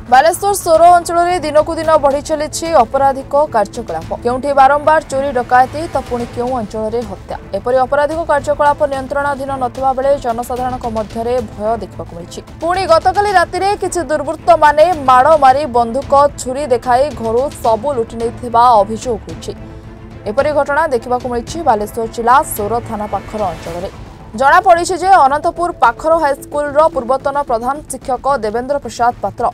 बालेश्वर सोर अंचल में दिनक दिन बढ़ी चली अपराधिक कार्यकलाप केउठी बारंबार चोरी डकायती तो पुणी क्यों अंचल में हत्या एपरी अपराधिक कार्यकलाप नियंत्रणाधीन नथिबा बेले जनसाधारण मध्य भय देखा मिली। पुणी गतकाली राति किसी दुर्वृत्त माने माड़ मारी बंदूक छुरी देखाई घर सबू लुटि नहीं अभियोग होइछि। एपरी घटना देखा मिली बालेश्वर जिला सोर थाना पाखर अंचल में। जनापड़ी जे अनंतपुर पाखर हाईस्कूल पूर्वतन प्रधान शिक्षक देवेंद्र प्रसाद पात्र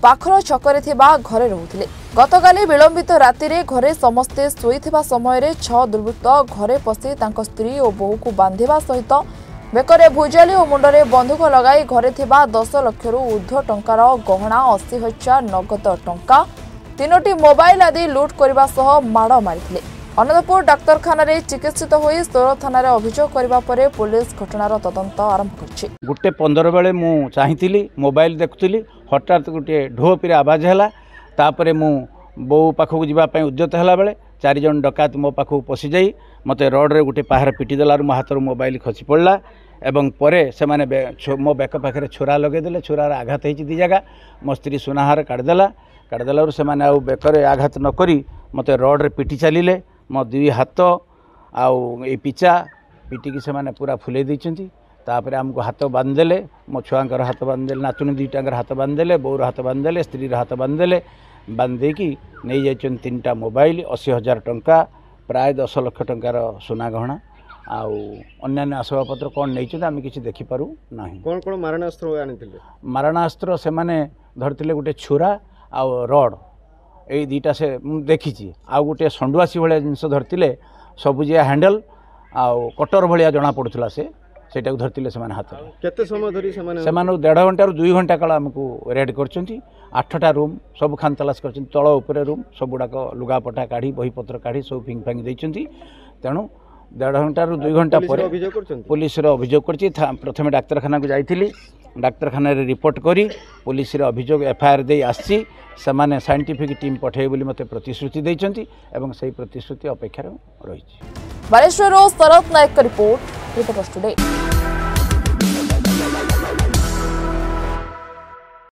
पाखर छकरे घरे रोते। गतकाली विलंबित राति घरे समस्ते शोइथिबा समय 6 दुर्वृत्त घरे पशि तांको स्त्री और बोहू को बांधिबा सहित बेकरे भुजाली और मुंडरे बंधुक लगाई घरे थिबा 10 लाख ऊर्ध्व टंकार गहना 80,000 नगद टंका 3टी मोबाइल आदि लुट करने सह माड़ मारिथिले। अनंतपुर डाक्तरखाना रे चिकित्सित होई सोर थाना रे अभियोग करबा परे पुलिस घटनार तदंत आरंभ करछि। गुटे 15 बेले मु चाहिथिली मोबाइल देखुथिली हठात गुटे ढोपीर आवाज हैला तापरे मु बो पाखक जीवा पय उद्यत हैला बेले 4 जन डकात मो पाखक पसि जाई मते रोड रे गुटे पाहर पिटी देलार मो हाथ रो मोबाइल खसी पड़ला एवं परे से माने मो बेक पाखरे छोरा लगे देले छोरार आघात हेछि दी जगह मो स्त्री सुनाहार काटदेलार से माने आ बेकरे आघात न करी मते रोड रे पिटी चलिले मो 2 हाथ आउ ए पिचा पिटिकी से माने पूरा फुले दैछंती तापरे हमको हाथ बांधदेले मो छुआंकर हाथ बांधदेले नातुनी 2टांकर हाथ बांधदेले बोर हाथ बांधदेले स्त्री हाथ बांधदेले बांधेकी नहीं जाइछन 3टा मोबाइल 80,000 टंका प्राय 10 लाख टंकार सोना गहना आउ अन्य आसबाबपत्र कौन नहीं आम किसी देखिपारू ना। कौन कौन मारणास्त्र आनिथिले? मारणास्त्र से माने धरतिले गुटे छुरा आउ रड ए 2टा से देखी आउ गोटे संडुआसी भाया जिनस धरतिले सबुजिया हैंडल आउ कटर भाया जना पड़ुला सेटा धरतिले से हाथ केते समय धरी से 1.5 घंटा 2 घंटा काल आमको रेड करछंती 8टा रूम सब खान तलाश करछंती तळ ऊपर रूम सब गुडाक लुगापटा काढ़ी बहीपत्र काढ़ी सब फिंग फांग दैछंती तेणु 1.5 घंटा 2 घंटा पर पुलिस अभियोग करछि। प्रथमे डाक्तरखाना को जाइथिली डाक्तरखाना रे रिपोर्ट करी पुलिस रे अभियोग एफआईआर दे आसी से माने साइंटिफिक टीम पठे बोली मते प्रतिश्रुति दैछंती एवं सही प्रतिश्रुति अपेक्षा रही। बालेश्वर शरद नायक रिपोर्ट टुडे।